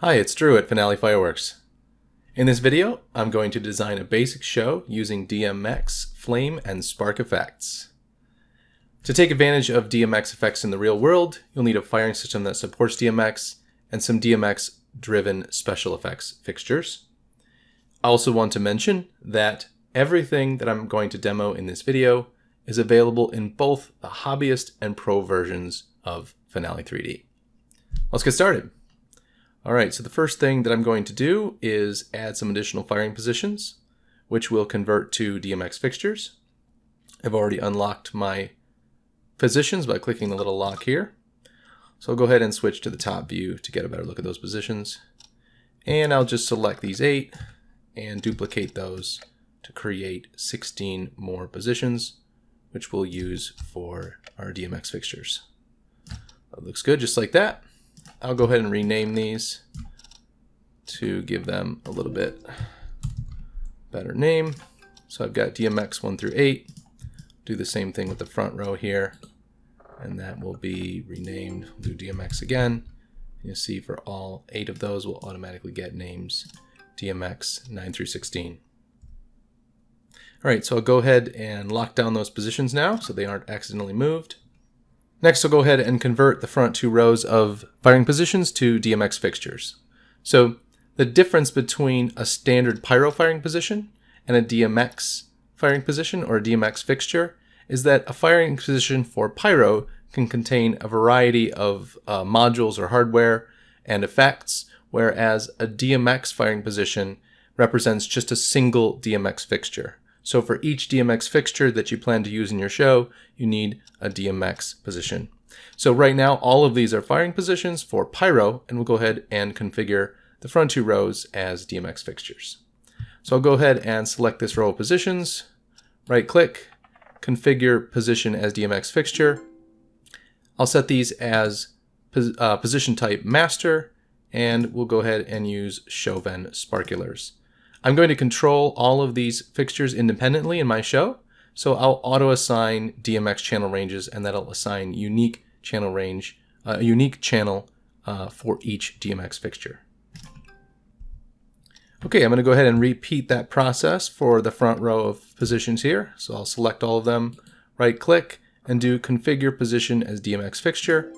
Hi, it's Drew at Finale Fireworks. In this video, I'm going to design a basic show using DMX, Flame, and Spark effects. To take advantage of DMX effects in the real world, you'll need a firing system that supports DMX and some DMX-driven special effects fixtures. I also want to mention that everything that I'm going to demo in this video is available in both the hobbyist and pro versions of Finale 3D. Let's get started. Alright, so the first thing that I'm going to do is add some additional firing positions, which will convert to DMX fixtures. I've already unlocked my positions by clicking the little lock here. So I'll go ahead and switch to the top view to get a better look at those positions. And I'll just select these 8 and duplicate those to create 16 more positions, which we'll use for our DMX fixtures. That looks good, just like that. I'll go ahead and rename these to give them a little bit better name. So I've got DMX 1 through 8. Do the same thing with the front row here, and that will be renamed. We'll do DMX again. You'll see for all 8 of those we'll automatically get names DMX 9 through 16. Alright, so I'll go ahead and lock down those positions now so they aren't accidentally moved. Next, I'll go ahead and convert the front 2 rows of firing positions to DMX fixtures. So the difference between a standard pyro firing position and a DMX firing position or a DMX fixture is that a firing position for pyro can contain a variety of modules or hardware and effects, whereas a DMX firing position represents just a single DMX fixture. So for each DMX fixture that you plan to use in your show, you need a DMX position. So right now, all of these are firing positions for pyro, and we'll go ahead and configure the front 2 rows as DMX fixtures. So I'll go ahead and select this row of positions, right click, configure position as DMX fixture. I'll set these as position type master, and we'll go ahead and use Chauvin sparklers. I'm going to control all of these fixtures independently in my show, so I'll auto-assign DMX channel ranges, and that'll assign unique channel range, a unique channel for each DMX fixture. Okay, I'm going to go ahead and repeat that process for the front row of positions here. So I'll select all of them, right-click, and do Configure Position as DMX Fixture.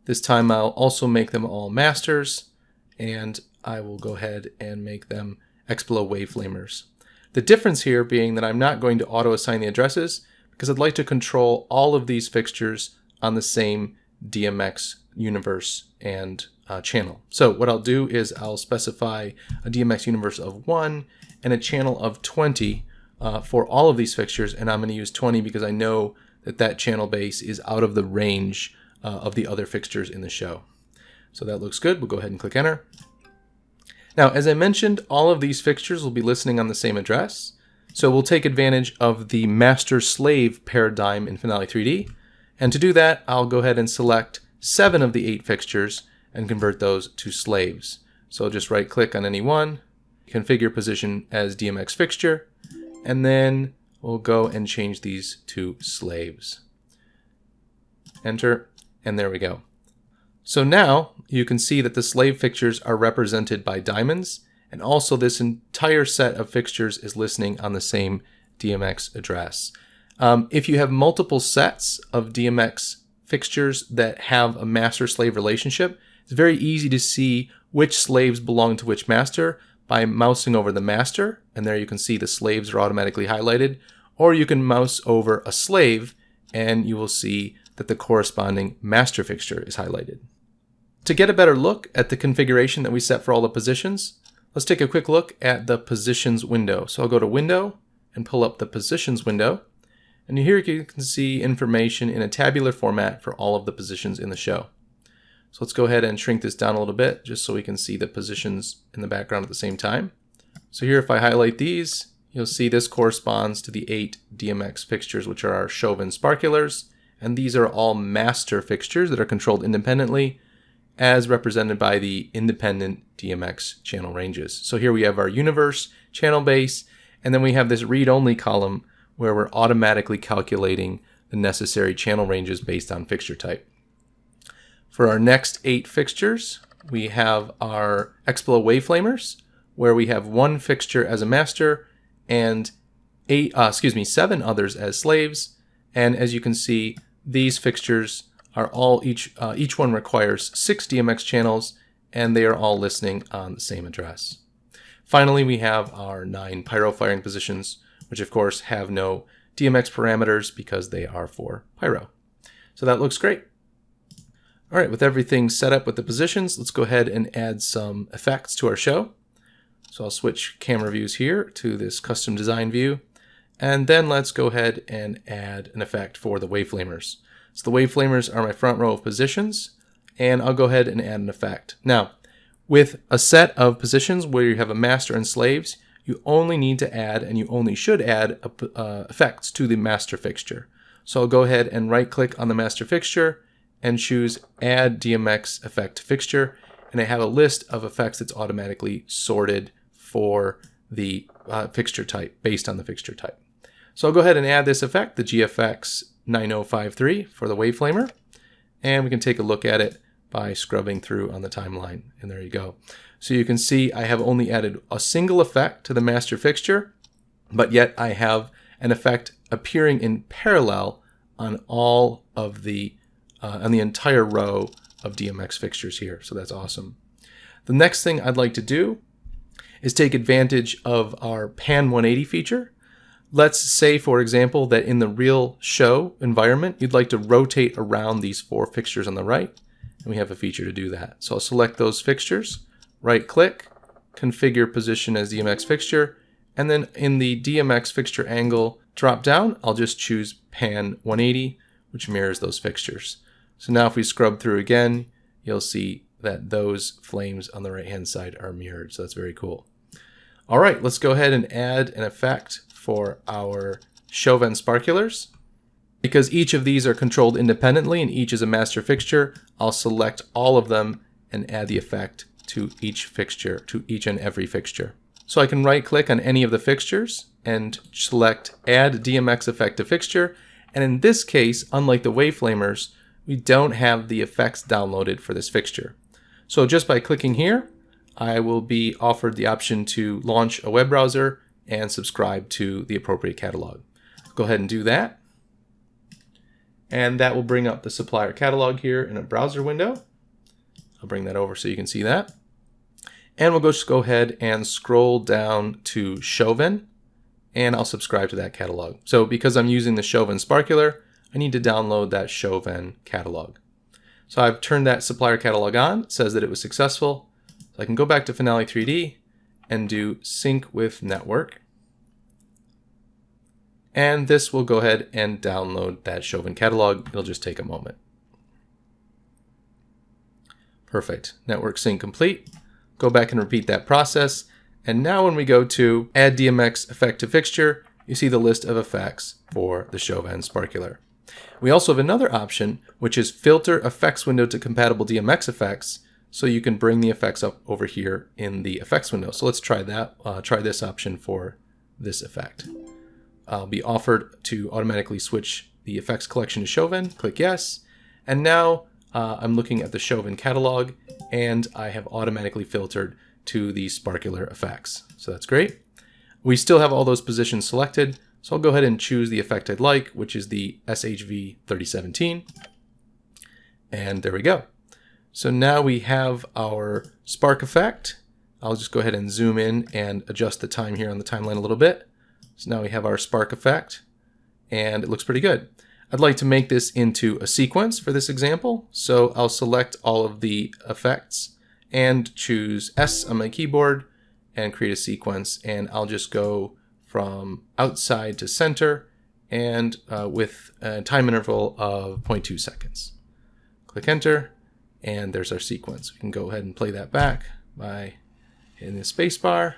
This time I'll also make them all masters, and I will go ahead and make them Explo Waveflamers. The difference here being that I'm not going to auto-assign the addresses because I'd like to control all of these fixtures on the same DMX universe and channel. So what I'll do is I'll specify a DMX universe of 1 and a channel of 20 for all of these fixtures, and I'm going to use 20 because I know that that channel base is out of the range of the other fixtures in the show. So that looks good. We'll go ahead and click enter. Now, as I mentioned, all of these fixtures will be listening on the same address. So we'll take advantage of the master-slave paradigm in Finale 3D. And to do that, I'll go ahead and select 7 of the 8 fixtures and convert those to slaves. So I'll just right-click on any one, configure position as DMX fixture, and then we'll go and change these to slaves. Enter, and there we go. So now you can see that the slave fixtures are represented by diamonds, and also this entire set of fixtures is listening on the same DMX address. If you have multiple sets of DMX fixtures that have a master-slave relationship, it's very easy to see which slaves belong to which master by mousing over the master, and there you can see the slaves are automatically highlighted, or you can mouse over a slave and you will see that the corresponding master fixture is highlighted. To get a better look at the configuration that we set for all the positions, let's take a quick look at the positions window. So I'll go to Window and pull up the positions window. And here you can see information in a tabular format for all of the positions in the show. So let's go ahead and shrink this down a little bit just so we can see the positions in the background at the same time. So here if I highlight these, you'll see this corresponds to the 8 DMX fixtures, which are our Chauvin sparklers. And these are all master fixtures that are controlled independently, as represented by the independent DMX channel ranges. So here we have our universe channel base, and then we have this read-only column where we're automatically calculating the necessary channel ranges based on fixture type. For our next 8 fixtures, we have our Explo waveflamers, where we have one fixture as a master and 7 others as slaves. And as you can see, these fixtures are all each one requires 6 DMX channels, and they are all listening on the same address. Finally, we have our 9 pyro firing positions, which of course have no DMX parameters because they are for pyro. So that looks great. All right, with everything set up with the positions, let's go ahead and add some effects to our show. So I'll switch camera views here to this custom design view. And then let's go ahead and add an effect for the waveflamers. So the waveflamers are my front row of positions, and I'll go ahead and add an effect. Now, with a set of positions where you have a master and slaves, you only need to add, and you only should add, effects to the master fixture. So I'll go ahead and right click on the master fixture and choose Add DMX Effect to Fixture, and I have a list of effects that's automatically sorted for the fixture type, based on the fixture type. So I'll go ahead and add this effect, the GFX 9053 for the waveflamer, and we can take a look at it by scrubbing through on the timeline, and there you go. So you can see I have only added a single effect to the master fixture, but yet I have an effect appearing in parallel on all of the on the entire row of DMX fixtures here. So that's awesome. The next thing I'd like to do is take advantage of our Pan 180 feature. Let's say, for example, that in the real show environment, you'd like to rotate around these 4 fixtures on the right, and we have a feature to do that. So I'll select those fixtures, right click, configure position as DMX fixture, and then in the DMX fixture angle drop down, I'll just choose Pan 180, which mirrors those fixtures. So now if we scrub through again, you'll see that those flames on the right hand side are mirrored. So that's very cool. All right, let's go ahead and add an effect for our Chauvin sparkulars. Because each of these are controlled independently and each is a master fixture, I'll select all of them and add the effect to each fixture, to each and every fixture. So I can right click on any of the fixtures and select Add DMX Effect to Fixture. And in this case, unlike the waveflamers, we don't have the effects downloaded for this fixture. So just by clicking here, I will be offered the option to launch a web browser and subscribe to the appropriate catalog. Go ahead and do that. And that will bring up the supplier catalog here in a browser window. I'll bring that over so you can see that. And we'll just go ahead and scroll down to Chauvin, and I'll subscribe to that catalog. So because I'm using the Chauvin sparkular, I need to download that Chauvin catalog. So I've turned that supplier catalog on. It says that it was successful. So I can go back to Finale 3D and do sync with network. And this will go ahead and download that Chauvin catalog. It'll just take a moment. Perfect. Network sync complete. Go back and repeat that process. And now when we go to Add DMX Effect to Fixture, you see the list of effects for the Chauvin sparkular. We also have another option, which is Filter Effects Window to Compatible DMX Effects, so you can bring the effects up over here in the effects window. So let's try that. Try this option for this effect. I'll be offered to automatically switch the effects collection to Chauvin. Click yes. And now I'm looking at the Chauvin catalog, and I have automatically filtered to the sparkular effects. So that's great. We still have all those positions selected, so I'll go ahead and choose the effect I'd like, which is the SHV 3017. And there we go. So now we have our spark effect. I'll just go ahead and zoom in and adjust the time here on the timeline a little bit. So now we have our spark effect, and it looks pretty good. I'd like to make this into a sequence for this example, so I'll select all of the effects and choose S on my keyboard and create a sequence, and I'll just go from outside to center and with a time interval of 0.2 seconds. Click enter, and there's our sequence. We can go ahead and play that back by hitting the space bar,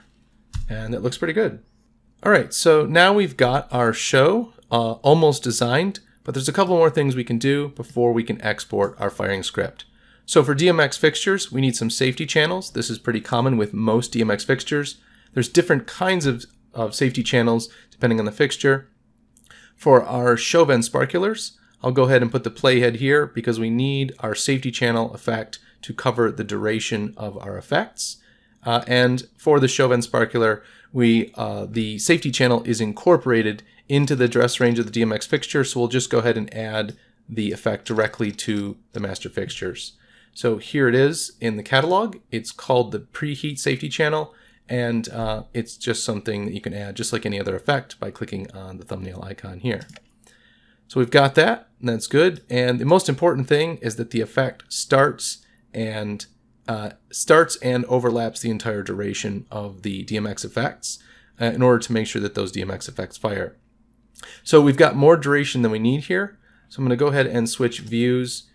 and it looks pretty good. All right, so now we've got our show almost designed, but there's a couple more things we can do before we can export our firing script. So for DMX fixtures, we need some safety channels. This is pretty common with most DMX fixtures. There's different kinds of safety channels depending on the fixture. For our Chauvin sparkulars, I'll go ahead and put the playhead here because we need our safety channel effect to cover the duration of our effects. And for the show vent sparkular, the safety channel is incorporated into the address range of the DMX fixture, so we'll just go ahead and add the effect directly to the master fixtures. So here it is in the catalog. It's called the preheat safety channel, and it's just something that you can add just like any other effect by clicking on the thumbnail icon here. So we've got that, and that's good. And the most important thing is that the effect starts and overlaps the entire duration of the DMX effects in order to make sure that those DMX effects fire. So we've got more duration than we need here. So I'm going to go ahead and switch views.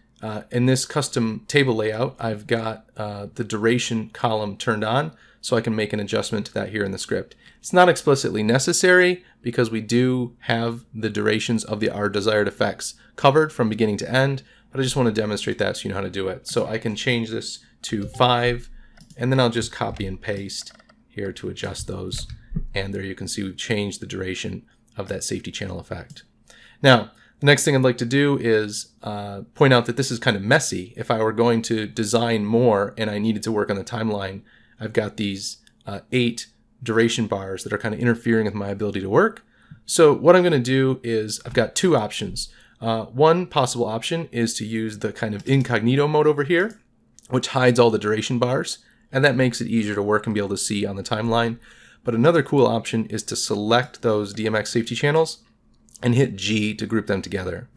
In this custom table layout, I've got the duration column turned on, so I can make an adjustment to that here in the script. It's not explicitly necessary because we do have the durations of our desired effects covered from beginning to end, but I just want to demonstrate that so you know how to do it. So I can change this to 5, and then I'll just copy and paste here to adjust those. And there you can see we've changed the duration of that safety channel effect. Now, the next thing I'd like to do is point out that this is kind of messy. If I were going to design more and I needed to work on the timeline, I've got these 8 duration bars that are kind of interfering with my ability to work. So what I'm going to do is I've got 2 options. One possible option is to use the kind of incognito mode over here, which hides all the duration bars, and that makes it easier to work and be able to see on the timeline. But another cool option is to select those DMX safety channels and hit G to group them together.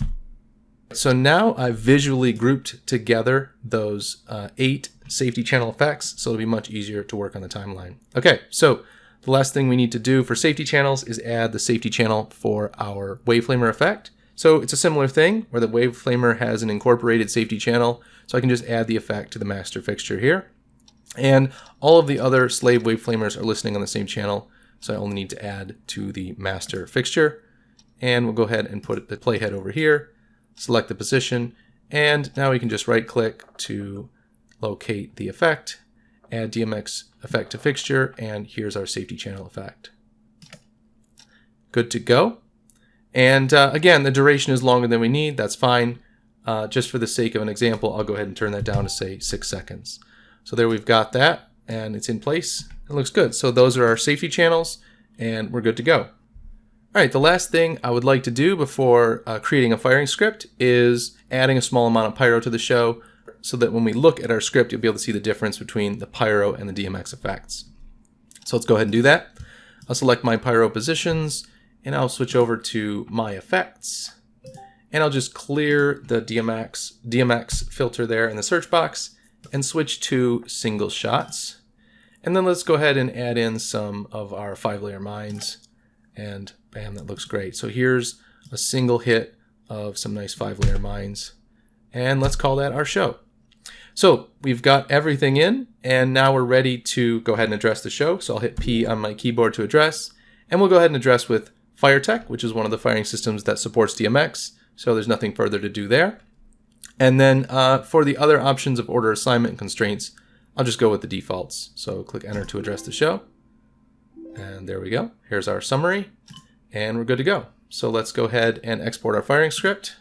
So now I've visually grouped together those 8 safety channel effects, so it'll be much easier to work on the timeline. Okay, so the last thing we need to do for safety channels is add the safety channel for our WaveFlamer effect. So it's a similar thing where the WaveFlamer has an incorporated safety channel, so I can just add the effect to the master fixture here. And all of the other slave WaveFlamers are listening on the same channel, so I only need to add to the master fixture. And we'll go ahead and put the playhead over here, select the position, and now we can just right click to locate the effect, add DMX effect to fixture, and here's our safety channel effect. Good to go. And again, the duration is longer than we need. That's fine. Just for the sake of an example, I'll go ahead and turn that down to say 6 seconds. So there we've got that, and it's in place. It looks good. So those are our safety channels, and we're good to go. All right, the last thing I would like to do before creating a firing script is adding a small amount of pyro to the show so that when we look at our script, you'll be able to see the difference between the pyro and the DMX effects. So let's go ahead and do that. I'll select my pyro positions, and I'll switch over to my effects, and I'll just clear the DMX filter there in the search box and switch to single shots. And then let's go ahead and add in some of our 5-layer mines, and bam, that looks great. So here's a single hit of some nice 5-layer mines, and let's call that our show. So we've got everything in, and now we're ready to go ahead and address the show. So I'll hit P on my keyboard to address, and we'll go ahead and address with FireTech, which is one of the firing systems that supports DMX. So there's nothing further to do there. And then for the other options of order assignment and constraints, I'll just go with the defaults. So click enter to address the show. And there we go. Here's our summary, and we're good to go. So let's go ahead and export our firing script.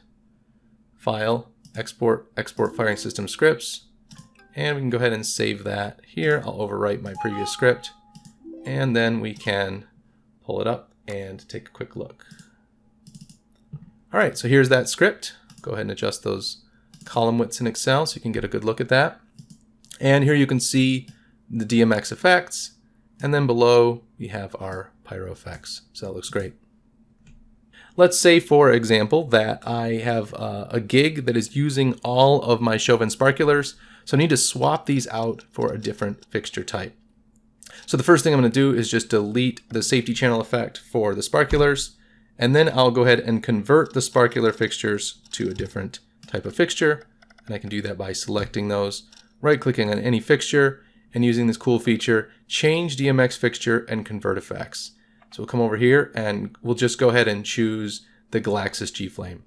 File, export firing system scripts. And we can go ahead and save that here. I'll overwrite my previous script, and then we can pull it up and take a quick look. All right, so here's that script. Go ahead and adjust those column widths in Excel so you can get a good look at that. And here you can see the DMX effects, and then below we have our pyro effects. So that looks great. Let's say, for example, that I have a gig that is using all of my show vent sparkulars, so I need to swap these out for a different fixture type. So the first thing I'm going to do is just delete the safety channel effect for the sparkulars, and then I'll go ahead and convert the sparkular fixtures to a different type of fixture. And I can do that by selecting those, right-clicking on any fixture, and using this cool feature, change DMX fixture and convert effects. So we'll come over here and we'll just go ahead and choose the Galaxis GFlame.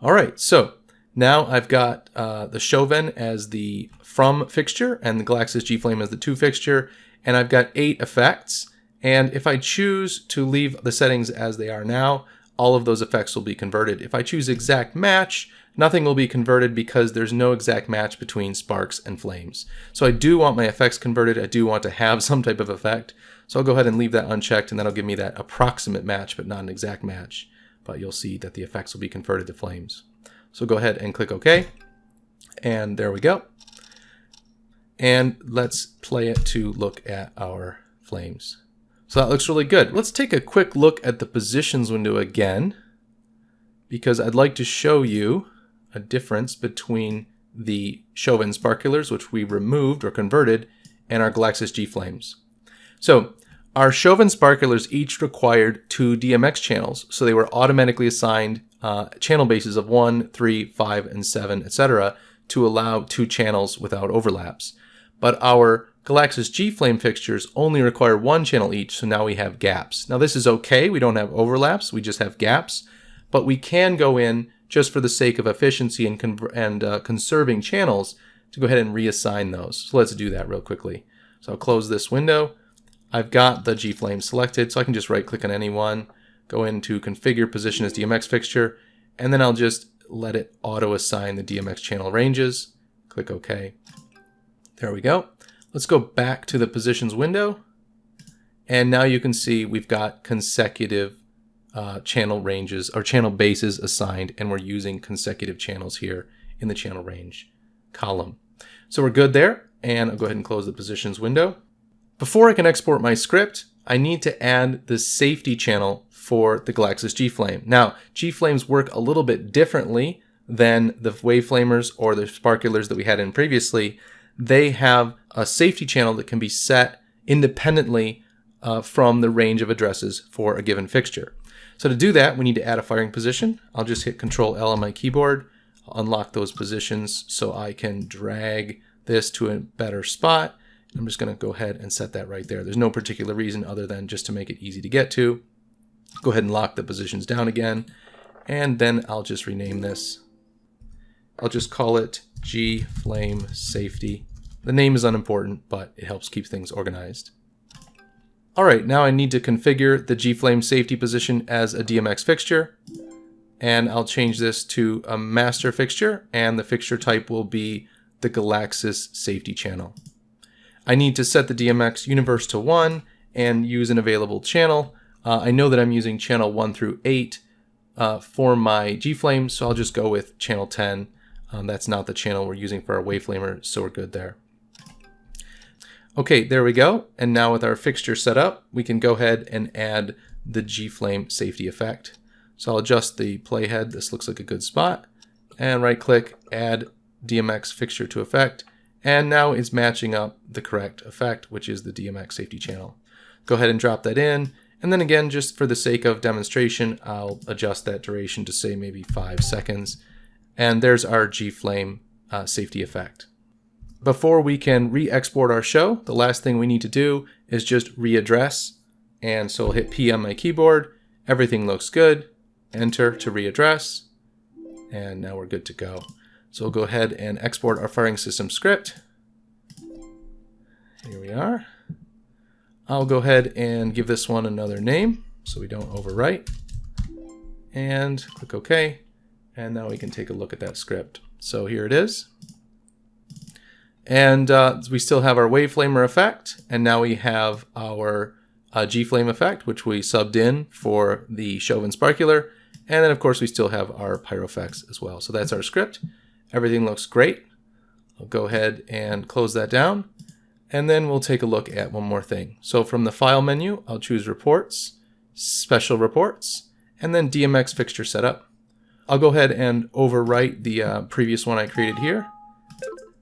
All right, so now I've got the show vent as the from fixture and the Galaxis GFlame as the to fixture, and I've got 8 effects. And if I choose to leave the settings as they are now, all of those effects will be converted. If I choose exact match, nothing will be converted because there's no exact match between sparks and flames. So I do want my effects converted. I do want to have some type of effect. So I'll go ahead and leave that unchecked, and that'll give me that approximate match, but not an exact match. But you'll see that the effects will be converted to flames. So go ahead and click OK. And there we go. And let's play it to look at our flames. So that looks really good. Let's take a quick look at the positions window again, because I'd like to show you a difference between the Chauvin sparklers, which we removed or converted, and our Galaxis GFlames. So our Chauvin sparklers each required 2 DMX channels, so they were automatically assigned channel bases of 1, 3, 5, and 7, etc. to allow 2 channels without overlaps. But our Galaxis GFlame fixtures only require 1 channel each, so now we have gaps. Now this is okay, we don't have overlaps, we just have gaps, but we can go in just for the sake of efficiency and conserving channels to go ahead and reassign those. So let's do that real quickly. So I'll close this window. I've got the GFlame selected, so I can just right click on any one, go into configure position as DMX fixture, and then I'll just let it auto assign the DMX channel ranges. Click OK. There we go. Let's go back to the positions window, and now you can see we've got consecutive channel ranges or channel bases assigned, and we're using consecutive channels here in the channel range column. So we're good there, and I'll go ahead and close the positions window. Before I can export my script, I need to add the safety channel for the Galaxis GFlame. Now, GFlames work a little bit differently than the Waveflamers or the sparklers that we had in previously. They have a safety channel that can be set independently from the range of addresses for a given fixture. So to do that, we need to add a firing position. I'll just hit Control L on my keyboard, unlock those positions so I can drag this to a better spot. I'm just going to go ahead and set that right there. There's no particular reason other than just to make it easy to get to. Go ahead and lock the positions down again, and then I'll just rename this. I'll just call it GFlame Safety. The name is unimportant, but it helps keep things organized. All right, now I need to configure the GFlame Safety position as a DMX fixture, and I'll change this to a master fixture, and the fixture type will be the Galaxis Safety channel. I need to set the DMX universe to 1 and use an available channel. I know that I'm using channel 1 through 8 for my GFlame, so I'll just go with channel 10. That's not the channel we're using for our Waveflamer, so we're good there. Okay, there we go. And now with our fixture set up, we can go ahead and add the GFlame safety effect. So I'll adjust the playhead. This looks like a good spot. And right click, add DMX fixture to effect. And now it's matching up the correct effect, which is the DMX safety channel. Go ahead and drop that in. And then again, just for the sake of demonstration, I'll adjust that duration to say maybe 5 seconds. And there's our GFlame safety effect. Before we can re-export our show, the last thing we need to do is just readdress. And so I'll hit P on my keyboard. Everything looks good. Enter to readdress. And now we're good to go. So we'll go ahead and export our firing system script. Here we are. I'll go ahead and give this one another name so we don't overwrite. And click OK. And now we can take a look at that script. So here it is. And we still have our Waveflamer effect, and now we have our GFlame effect, which we subbed in for the Chauvin sparkler, and then of course we still have our pyro effects as well. So that's our script. Everything looks great. I'll go ahead and close that down, and then we'll take a look at one more thing. So from the File menu, I'll choose Reports, Special Reports, and then DMX Fixture Setup. I'll go ahead and overwrite the previous one I created here,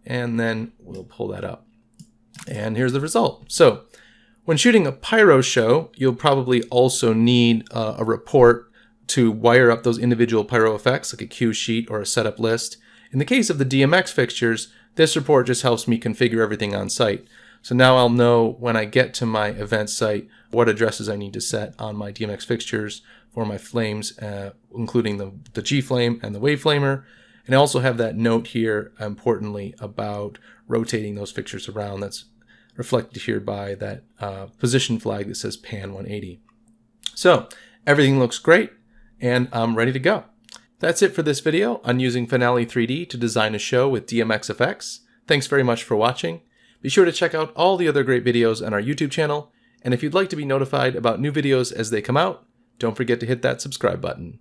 and then we'll pull that up. And here's the result. So when shooting a pyro show, you'll probably also need a report to wire up those individual pyro effects, like a cue sheet or a setup list. In the case of the DMX fixtures, this report just helps me configure everything on site. So now I'll know when I get to my event site what addresses I need to set on my DMX fixtures for my flames, including the GFlame and the Waveflamer. And I also have that note here, importantly, about rotating those fixtures around. That's reflected here by that position flag that says Pan 180. So everything looks great, and I'm ready to go. That's it for this video on using Finale 3D to design a show with DMX effects. Thanks very much for watching. Be sure to check out all the other great videos on our YouTube channel, and if you'd like to be notified about new videos as they come out, don't forget to hit that subscribe button.